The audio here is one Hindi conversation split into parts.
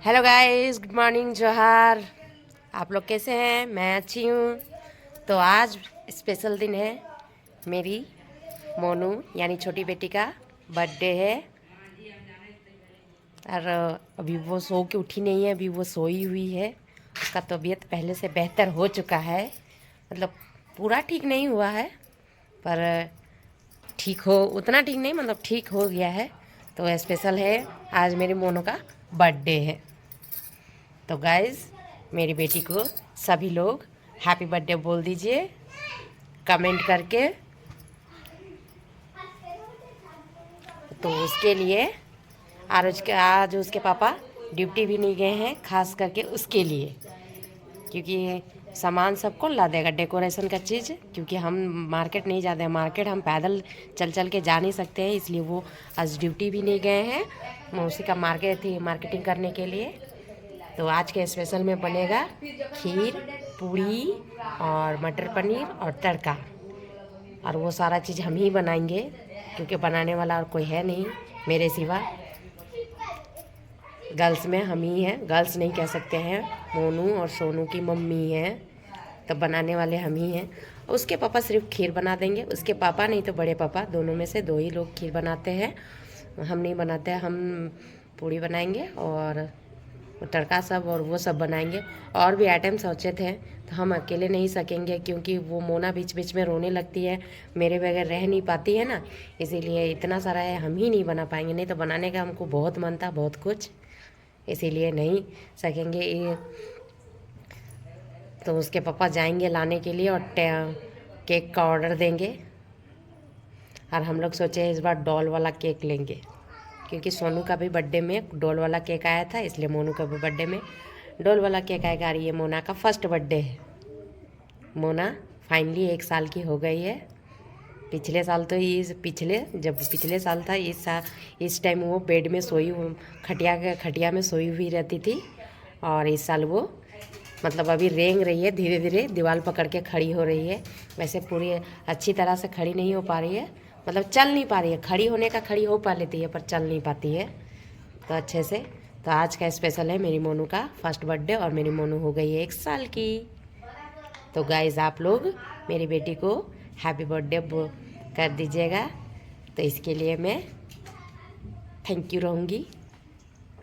हेलो गाइस, गुड मॉर्निंग, जोहार। आप लोग कैसे हैं? मैं अच्छी हूँ। तो आज स्पेशल दिन है। मेरी मोनू यानी छोटी बेटी का बर्थडे है। और अभी वो सो के उठी नहीं है, अभी वो सोई हुई है। उसका तबीयत पहले से बेहतर हो चुका है, मतलब पूरा ठीक नहीं हुआ है पर ठीक हो, उतना ठीक नहीं, मतलब ठीक हो गया है। तो स्पेशल है, आज मेरी मोनू का बर्थडे है। तो गाइज़, मेरी बेटी को सभी लोग हैप्पी बर्थडे बोल दीजिए कमेंट करके। तो उसके लिए आज उसके पापा ड्यूटी भी नहीं गए हैं, खास करके उसके लिए, क्योंकि सामान सब कौन ला देगा डेकोरेशन का चीज़, क्योंकि हम मार्केट नहीं जाते हैं। मार्केट हम पैदल चल चल के जा नहीं सकते हैं, इसलिए वो आज ड्यूटी भी नहीं गए हैं। मौसी का मार्केट थी मार्केटिंग करने के लिए। तो आज के स्पेशल में बनेगा खीर, पूड़ी और मटर पनीर और तड़का। और वो सारा चीज़ हम ही बनाएंगे, क्योंकि बनाने वाला और कोई है नहीं मेरे सिवा। गर्ल्स में हम ही हैं, गर्ल्स नहीं कह सकते हैं, मोनू और सोनू की मम्मी हैं, तो बनाने वाले हम ही हैं। उसके पापा सिर्फ खीर बना देंगे, उसके पापा नहीं तो बड़े पापा, दोनों में से दो ही लोग खीर बनाते हैं। हम नहीं बनाते हैं, हम पूड़ी बनाएंगे और तड़का सब और वो सब बनाएंगे। और भी आइटम सोचे थे, तो हम अकेले नहीं सकेंगे, क्योंकि वो मोना बीच बीच में रोने लगती है, मेरे बगैर रह नहीं पाती है ना, इसीलिए इतना सारा है, हम ही नहीं बना पाएंगे। नहीं तो बनाने का हमको बहुत मन था, बहुत कुछ, इसीलिए नहीं सकेंगे ये। तो उसके पापा जाएंगे लाने के लिए और केक का ऑर्डर देंगे। और हम लोग सोचे इस बार डॉल वाला केक लेंगे, क्योंकि सोनू का भी बर्थडे में डॉल वाला केक आया था, इसलिए मोनू का भी बर्थडे में डॉल वाला केक आएगा। और ये मोना का फर्स्ट बर्थडे है। मोना फाइनली 1 साल की हो गई है। पिछले साल तो जब पिछले साल था, इस टाइम वो बेड में खटिया में सोई हुई रहती थी। और इस साल वो मतलब अभी रेंग रही है, धीरे धीरे दीवार पकड़ के खड़ी हो रही है। वैसे पूरी अच्छी तरह से खड़ी नहीं हो पा रही है, मतलब चल नहीं पा रही है। खड़ी होने का खड़ी हो पा लेती है, पर चल नहीं पाती है तो अच्छे से। तो आज का स्पेशल है मेरी मोनू का फर्स्ट बर्थडे, और मेरी मोनू हो गई है 1 साल की। तो गाइज़, आप लोग मेरी बेटी को हैप्पी बर्थडे कर दीजिएगा। तो इसके लिए मैं थैंक यू रहूँगी,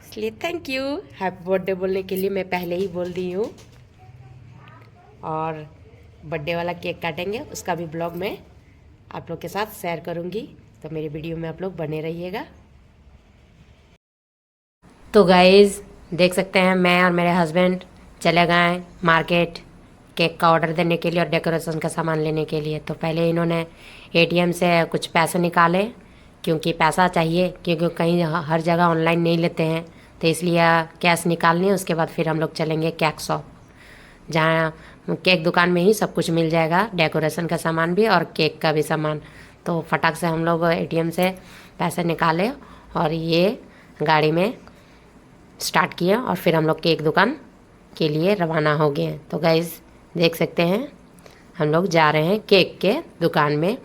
इसलिए थैंक यू। हैप्पी बर्थडे बोलने के लिए मैं पहले ही बोल दी हूँ। और बर्थडे वाला केक काटेंगे, उसका भी ब्लॉग मैं आप लोग के साथ शेयर करूँगी, तो मेरी वीडियो में आप लोग बने रहिएगा। तो गाइज़, देख सकते हैं मैं और मेरे हस्बैंड चले गए मार्केट केक का ऑर्डर देने के लिए और डेकोरेशन का सामान लेने के लिए। तो पहले इन्होंने एटीएम से कुछ पैसे निकाले, क्योंकि पैसा चाहिए, क्योंकि कहीं हर जगह ऑनलाइन नहीं लेते हैं, तो इसलिए कैश निकालनी है। उसके बाद फिर हम लोग चलेंगे केक शॉप, जहाँ केक दुकान में ही सब कुछ मिल जाएगा, डेकोरेशन का सामान भी और केक का भी सामान। तो फटाक से हम लोग एटीएम से पैसे निकाले और ये गाड़ी में स्टार्ट किए, और फिर हम लोग केक दुकान के लिए रवाना हो गए। तो गाइज़, देख सकते हैं हम लोग जा रहे हैं केक के दुकान में।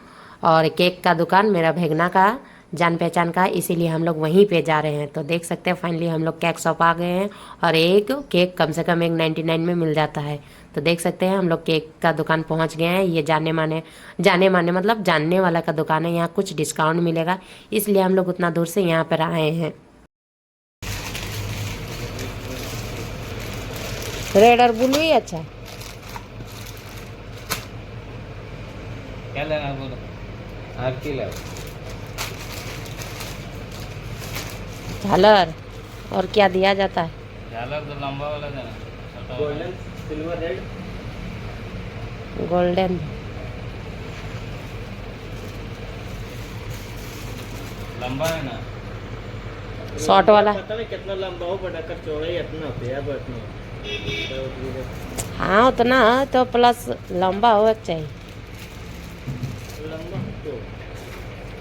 और केक का दुकान मेरा भेगना का जान पहचान का, इसीलिए हम लोग वहीं पे जा रहे हैं। तो देख सकते हैं फाइनली हम लोग केक शॉप आ गए हैं, और एक केक कम से कम 199 में मिल जाता है। तो देख सकते हैं हम लोग केक का दुकान पहुंच गए हैं। ये जाने माने मतलब जानने वाला का दुकान है, यहाँ कुछ डिस्काउंट मिलेगा, इसलिए हम लोग उतना दूर से यहाँ पर आए हैं। रेड और ब्लू ही अच्छा। क्या लेना बोलो, आरती ला। झालर और क्या दिया जाता है? झालर तो लंबा वाला देना, गोल्डन सिल्वर रेड गोल्डन लंबा है ना, शॉर्ट वाला। पता नहीं कितना लंबा हो, बट अगर चौड़ाई इतना होती है बट नहीं। हाँ, उतना तो प्लस लंबा होना चाहिए। लंबा तो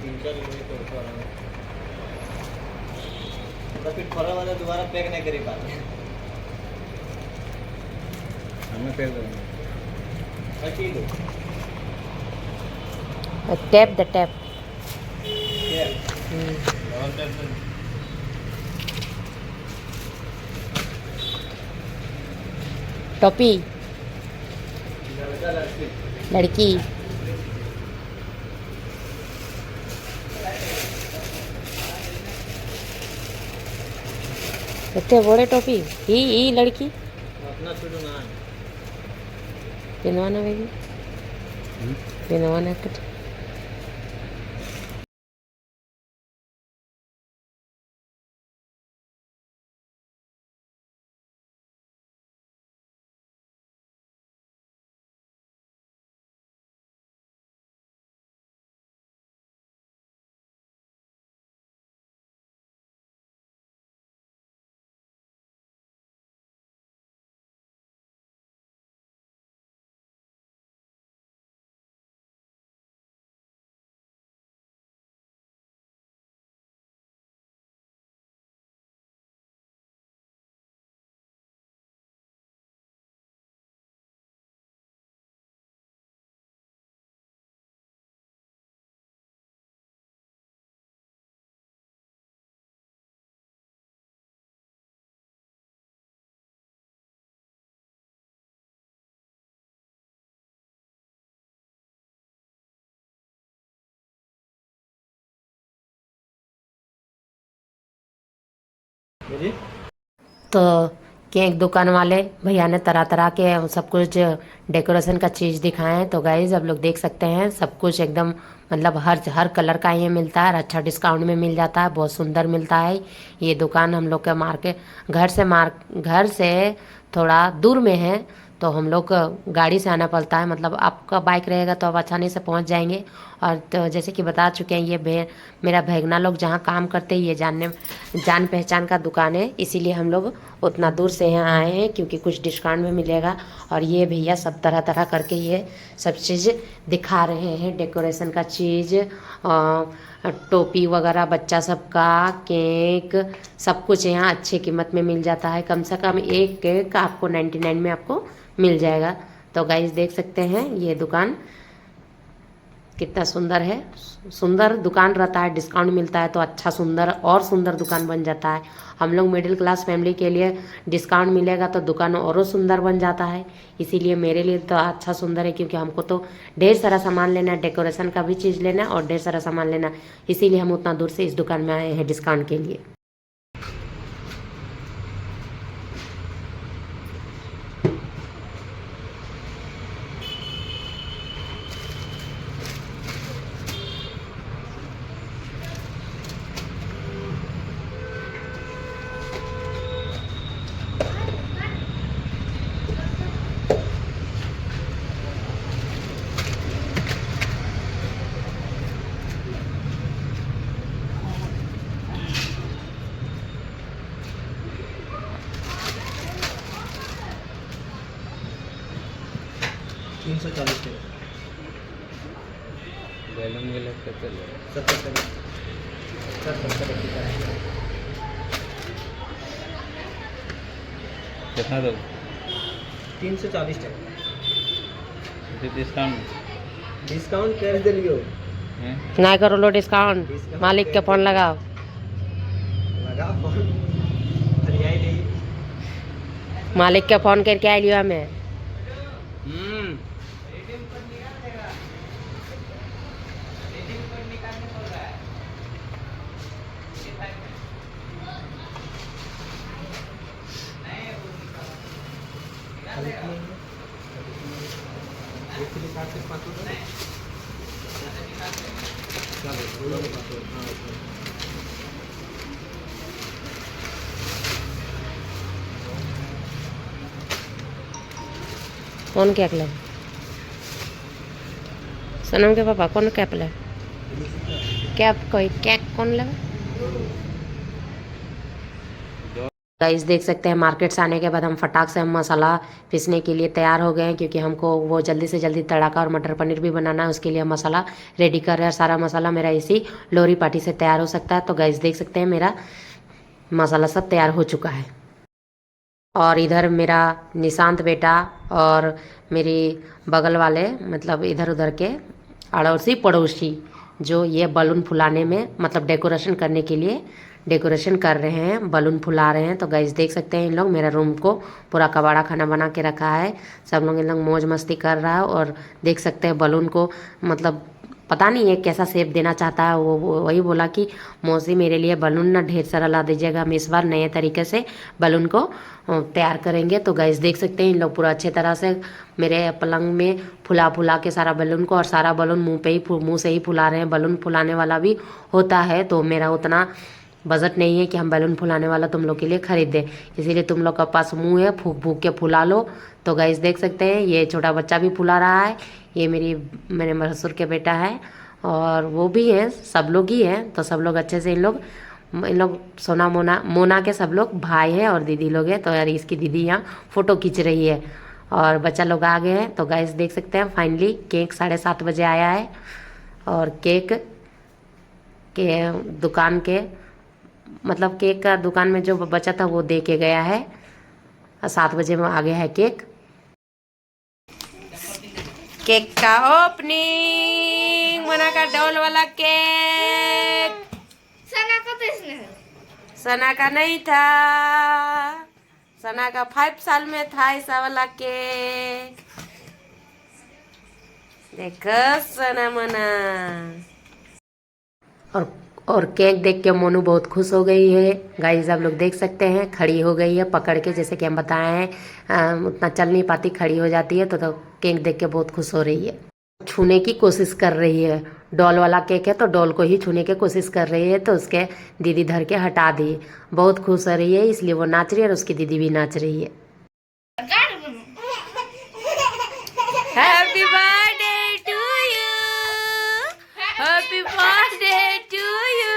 3-4 तो फिर थोड़ा वाला दोबारा पैक नहीं करी पाते, हमें पैक करेंगे। Tap the tap. टोपी लड़की इतने बड़े टोपी ई लड़की अपना छोड़ो ना पिनवाना बेबी पिनवाना कुछ तो केक दुकान वाले भैया ने तरह तरह के सब कुछ डेकोरेशन का चीज़ दिखाए हैं। तो गाइज आप लोग देख सकते हैं सब कुछ एकदम मतलब हर कलर का ये मिलता है और अच्छा डिस्काउंट में मिल जाता है, बहुत सुंदर मिलता है। ये दुकान हम लोग के घर से थोड़ा दूर में है, तो हम लोग गाड़ी से आना पड़ता है। मतलब आपका बाइक रहेगा तो आप आसानी से पहुंच जाएंगे। और तो जैसे कि बता चुके हैं ये मेरा भैगना लोग जहां काम करते हैं, ये जान पहचान का दुकान है, इसीलिए हम लोग उतना दूर से यहाँ आए हैं क्योंकि कुछ डिस्काउंट में मिलेगा। और ये भैया सब तरह तरह करके ये सब चीज़ दिखा रहे हैं, डेकोरेशन का चीज़, टोपी वगैरह बच्चा सबका, केक, सब कुछ यहाँ अच्छे कीमत में मिल जाता है। कम से कम एक केक आपको 99 में आपको मिल जाएगा। तो गाइस देख सकते हैं ये दुकान कितना सुंदर है। सुंदर दुकान रहता है, डिस्काउंट मिलता है तो अच्छा सुंदर और सुंदर दुकान बन जाता है। हम लोग मिडिल क्लास फैमिली के लिए डिस्काउंट मिलेगा तो दुकान और सुंदर बन जाता है। इसीलिए मेरे लिए तो अच्छा सुंदर है क्योंकि हमको तो ढेर सारा सामान लेना है, डेकोरेशन का भी चीज़ लेना है और ढेर सारा सामान लेना है, इसीलिए हम उतना दूर से इस दुकान में आए हैं डिस्काउंट के लिए। बैलून के लिए कितने ले 70 कितना दो 340 टका डिस्काउंट कर दिलियो ना करो लो डिस्काउंट, मालिक के फोन लगाओ। लगा फोन हरियाई नहीं मालिक के फोन करके आई लियो हमें। कौन केक ले? सनम के पापा कौन कैप ले? कैप कोई केक कौन ले? गाइस देख सकते हैं मार्केट से आने के बाद हम फटाक से हम मसाला पीसने के लिए तैयार हो गए हैं क्योंकि हमको वो जल्दी से जल्दी तड़का और मटर पनीर भी बनाना है। उसके लिए हम मसाला रेडी कर रहे हैं। सारा मसाला मेरा इसी लोरी पार्टी से तैयार हो सकता है। तो गाइस देख सकते हैं मेरा मसाला सब तैयार हो चुका है। और इधर मेरा निशांत बेटा और मेरी बगल वाले मतलब इधर उधर के अड़ोसी पड़ोसी जो ये बलून फुलाने में मतलब डेकोरेशन करने के लिए डेकोरेशन कर रहे हैं, बलून फुला रहे हैं। तो गाइस देख सकते हैं इन लोग मेरा रूम को पूरा कबाड़ा खाना बना के रखा है। सब लोग इन लोग मौज मस्ती कर रहा है और देख सकते हैं बलून को मतलब पता नहीं है कैसा शेप देना चाहता है। वो वही बोला कि मौसी मेरे लिए बलून ना ढेर सारा ला दीजिएगा, हम इस बार नए तरीके से बलून को तैयार करेंगे। तो गाइस देख सकते हैं इन लोग पूरा अच्छे तरह से मेरे पलंग में फुला के सारा बलून को, और सारा बलून मुंह से ही फुला रहे हैं। बलून फुलाने वाला भी होता है, तो मेरा उतना बजट नहीं है कि हम बैलून फुलाने वाला तुम लोग के लिए खरीद दें, इसीलिए तुम लोग के पास मुंह है, फूक फूक के फुला लो। तो गाइस देख सकते हैं ये छोटा बच्चा भी फुला रहा है, ये मेरे मसुर के बेटा है और वो भी है, सब लोग ही हैं। तो सब लोग अच्छे से इन लोग सोना मोना के सब लोग भाई हैं और दीदी लोग हैं। तो यार इसकी दीदी यहाँ फ़ोटो खींच रही है और बच्चा लोग आ गए हैं। तो गाइस देख सकते हैं फाइनली केक 7:30 बजे आया है और केक के दुकान के मतलब केक का दुकान में जो बचा था वो दे के गया है। 7 बजे में आ गया है केक का ओपनिंग, मोना का डॉल वाला केक। सना का नहीं था, सना का 5 साल में था ऐसा वाला केक। देखो सना मोना। और केक देख के मोनू बहुत खुश हो गई है। गाइस आप लोग देख सकते हैं खड़ी हो गई है पकड़ के, जैसे कि हम बताए हैं उतना चल नहीं पाती, खड़ी हो जाती है। तो केक देख के बहुत खुश हो रही है, छूने की कोशिश कर रही है। डॉल वाला केक है तो डॉल को ही छूने की कोशिश कर रही है, तो उसके दीदी धर के हटा दी। बहुत खुश हो रही है, इसलिए वो नाच रही है और उसकी दीदी भी नाच रही है। Happy birthday to you, happy birthday to you,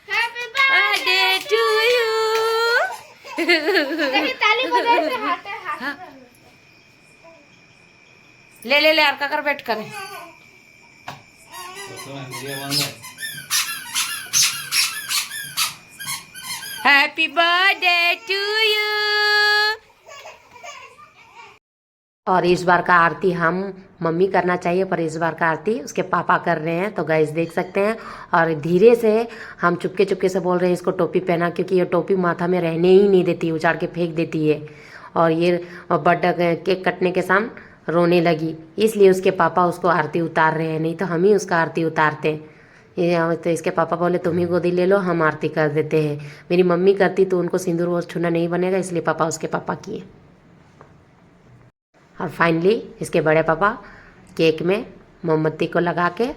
happy birthday to you. ताली बजाए से हाथ ले अर्का कर बैठ कर। Happy birthday to you. और इस बार का आरती हम मम्मी करना चाहिए, पर इस बार का आरती उसके पापा कर रहे हैं। तो गाइस देख सकते हैं और धीरे से हम चुपके से बोल रहे हैं इसको टोपी पहना, क्योंकि ये टोपी माथा में रहने ही नहीं देती, उजाड़ के फेंक देती है। और ये बर्थडे केक कटने के सामने रोने लगी, इसलिए उसके पापा उसको आरती उतार रहे हैं, नहीं तो हम ही उसका आरती उतारते हैं। ये तो इसके पापा बोले तुम ही गोदी ले लो, हम आरती कर देते हैं। मेरी मम्मी करती तो उनको सिंदूर वो छूना नहीं बनेगा, इसलिए पापा उसके पापा किए। और फाइनली इसके बड़े पापा केक में मोमबत्ती को लगा के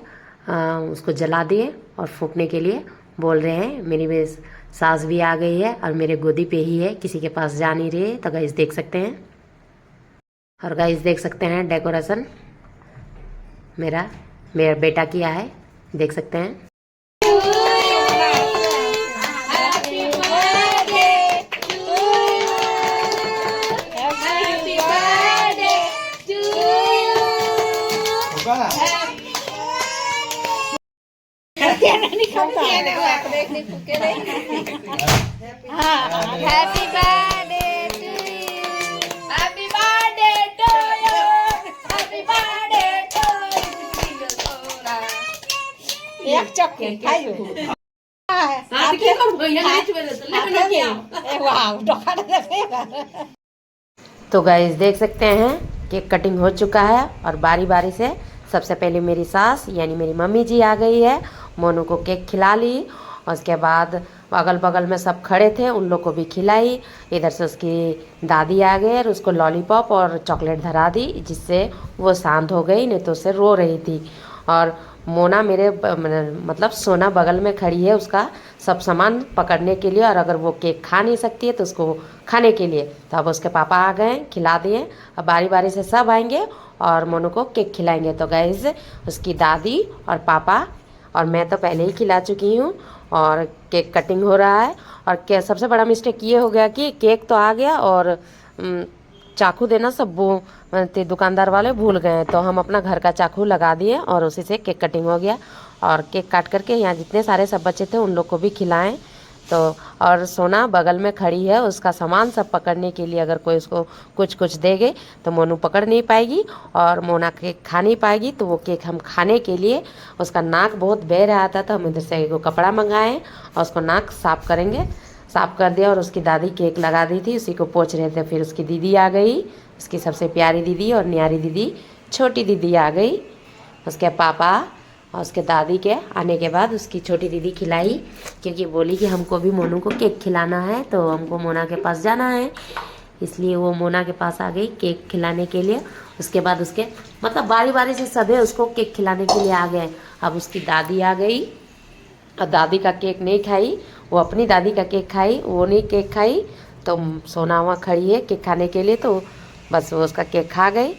उसको जला दिए और फूकने के लिए बोल रहे हैं। मेरी सास भी आ गई है और मेरे गोदी पे ही है, किसी के पास जा नहीं रही है। तो गाइस देख सकते हैं, और गाइस देख सकते हैं डेकोरेशन मेरा बेटा किया है, देख सकते हैं। Happy birthday to you, happy birthday to you, happy birthday to you. एक चक्के खाइयो तो गाइस देख सकते हैं केक कटिंग हो चुका है और बारी बारी से सबसे पहले मेरी सास यानी मेरी मम्मी जी आ गई है, मोनू को केक खिला ली। और उसके बाद अगल बगल में सब खड़े थे उन लोग को भी खिलाई। इधर से उसकी दादी आ गई और उसको लॉलीपॉप और चॉकलेट धरा दी, जिससे वो शांत हो गई, नहीं तो उससे रो रही थी। और मोना मेरे मतलब सोना बगल में खड़ी है उसका सब सामान पकड़ने के लिए, और अगर वो केक खा नहीं सकती है तो उसको खाने के लिए। तो अब उसके पापा आ गए, खिला दिए। अब बारी बारी से सब आएंगे और मोनू को केक खिलाएंगे। तो गाइस उसकी दादी और पापा और मैं तो पहले ही खिला चुकी हूँ और केक कटिंग हो रहा है। और क्या सबसे बड़ा मिस्टेक ये हो गया कि केक तो आ गया और चाकू देना सब वो दुकानदार वाले भूल गए, तो हम अपना घर का चाकू लगा दिए और उसी से केक कटिंग हो गया। और केक काट करके यहाँ जितने सारे सब बच्चे थे उन लोग को भी खिलाएं। तो और सोना बगल में खड़ी है, उसका सामान सब पकड़ने के लिए अगर कोई उसको कुछ कुछ देगे तो मोनू पकड़ नहीं पाएगी और मोना केक खा नहीं पाएगी। तो वो केक हम खाने के लिए, उसका नाक बहुत बह रहा था तो हम इधर से एक कपड़ा मंगाए और उसको नाक साफ़ करेंगे। साफ़ कर दिया और उसकी दादी केक लगा दी थी, उसी को पोंछ रहे थे। फिर उसकी दीदी आ गई, उसकी सबसे प्यारी दीदी और न्यारी दीदी, छोटी दीदी आ गई। उसके पापा और उसके दादी के आने के बाद उसकी छोटी दीदी खिलाई, क्योंकि बोली कि हमको भी मोनू को केक खिलाना है, तो हमको मोना के पास जाना है, इसलिए वो मोना के पास आ गई केक खिलाने के लिए। उसके बाद उसके मतलब बारी बारी से सभी उसको केक खिलाने के लिए आ गए। अब उसकी दादी आ गई और दादी का केक नहीं खाई, वो अपनी दादी का केक खाई, वो नहीं केक खाई। तो सोना वहाँ खड़ी है केक खाने के लिए, तो बस वो उसका केक खा गई।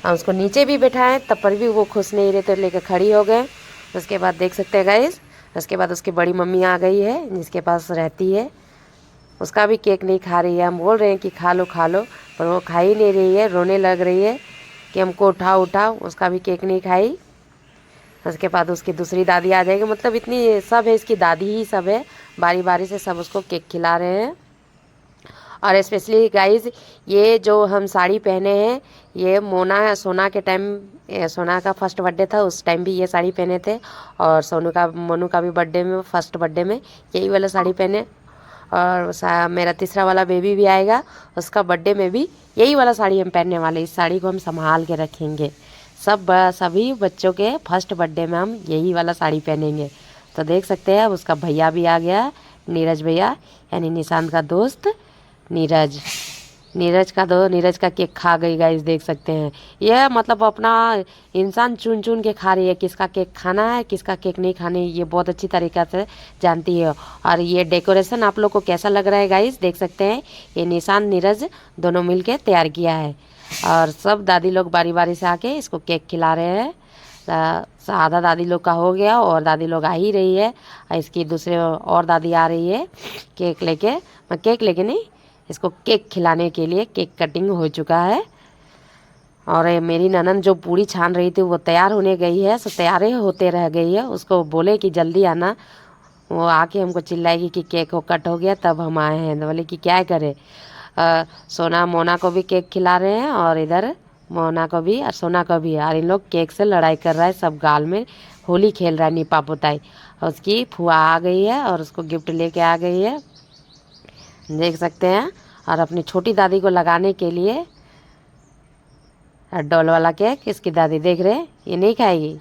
और उसको नीचे भी बैठाएं तब पर भी वो खुश नहीं रहे, तो लेकर खड़ी हो गए। उसके बाद देख सकते हैं गाइस, उसके बाद उसकी बड़ी मम्मी आ गई है जिसके पास रहती है, उसका भी केक नहीं खा रही है। हम बोल रहे हैं कि खा लो, पर वो खा ही नहीं रही है, रोने लग रही है कि हमको उठाओ उठाओ, उसका भी केक नहीं खाई। उसके बाद उसकी दूसरी दादी आ जाएगी, मतलब इतनी सब है, इसकी दादी ही सब है, बारी बारी से सब उसको केक खिला रहे हैं। और स्पेशली गाइस, ये जो हम साड़ी पहने हैं, ये सोना के टाइम, सोना का फर्स्ट बर्थडे था, उस टाइम भी ये साड़ी पहने थे। और मोनू का भी बर्थडे में, फर्स्ट बर्थडे में यही वाला साड़ी पहने। और मेरा तीसरा वाला बेबी भी आएगा, उसका बर्थडे में भी यही वाला साड़ी हम पहनने वाले। इस साड़ी को हम संभाल के रखेंगे, सभी बच्चों के फर्स्ट बर्थडे में हम यही वाला साड़ी पहनेंगे। तो देख सकते हैं अब उसका भैया भी आ गया, नीरज भैया, यानी निशांत का दोस्त नीरज का केक खा गई गाइस, देख सकते हैं। यह मतलब अपना इंसान चुन चुन के खा रही है, किसका केक खाना है किसका केक नहीं खाने, ये बहुत अच्छी तरीक़ा से जानती है। और ये डेकोरेशन आप लोग को कैसा लग रहा है गाइस, देख सकते हैं, ये निशान नीरज दोनों मिलके तैयार किया है। और सब दादी लोग बारी बारी से आके इसको केक खिला रहे हैं। आधा दादी लोग का हो गया और दादी लोग आ ही रही है, इसकी दूसरे और दादी आ रही है केक लेके नहीं, इसको केक खिलाने के लिए। केक कटिंग हो चुका है और मेरी ननद जो पूड़ी छान रही थी वो तैयार होने गई है, सो तैयार होते रह गई है। उसको बोले कि जल्दी आना, वो आके हमको चिल्लाएगी कि केक कट हो गया, तब हम आए हैं। तो बोले कि क्या करे। सोना मोना को भी केक खिला रहे हैं और इधर मोना को भी और सोना को भी, और इन लोग केक से लड़ाई कर रहा है, सब गाल में होली खेल रहा है नीपा पुताई। उसकी फुआ आ गई है और उसको गिफ्ट लेके आ गई है, देख सकते हैं। और अपनी छोटी दादी को लगाने के लिए डॉल वाला केक इसकी दादी देख रहे, ये नहीं खाएगी,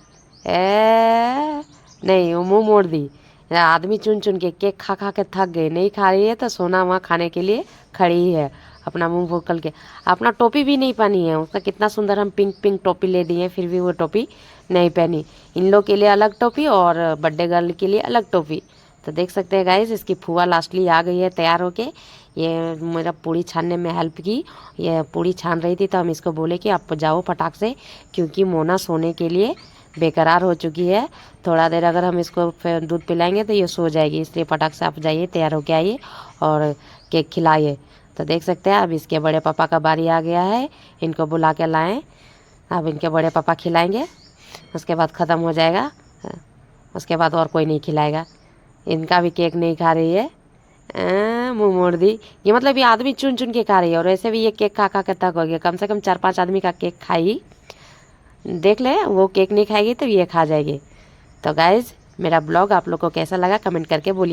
नहीं, वो मुंह मोड़ दी। आदमी चुन चुन के केक खा खा के थक गए, नहीं खा रही है, तो सोना वहाँ खाने के लिए खड़ी है, अपना मुंह भूकल के। अपना टोपी भी नहीं पहनी है, उसका कितना सुंदर हम पिंक टोपी ले दिए, फिर भी वो टोपी नहीं पहनी। इन लोग के लिए अलग टोपी और बर्थडे गर्ल के लिए अलग टोपी। तो देख सकते हैं गाइस, इसकी फुआ लास्टली आ गई है तैयार होके। ये मेरा पूड़ी छानने में हेल्प की, ये पूड़ी छान रही थी, तो हम इसको बोले कि आप जाओ फटाक से, क्योंकि मोना सोने के लिए बेकरार हो चुकी है। थोड़ा देर अगर हम इसको फिर दूध पिलाएंगे तो ये सो जाएगी, इसलिए फटाक से आप जाइए, तैयार होके आइए और केक खिलाइए। तो देख सकते हैं अब इसके बड़े पापा का बारी आ गया है, इनको बुला के लाएँ। अब इनके बड़े पापा खिलाएँगे, उसके बाद ख़त्म हो जाएगा, उसके बाद और कोई नहीं खिलाएगा। इनका भी केक नहीं खा रही है, मुंह मोड़ दी। ये मतलब ये आदमी चुन चुन के खा रही है, और ऐसे भी ये केक खा खा के थक हो गया। कम से कम 4-5 आदमी का केक खाई, देख ले, वो केक नहीं खाएगी तो ये खा जाएगी। तो गाइज, मेरा ब्लॉग आप लोग को कैसा लगा कमेंट करके बोलिए।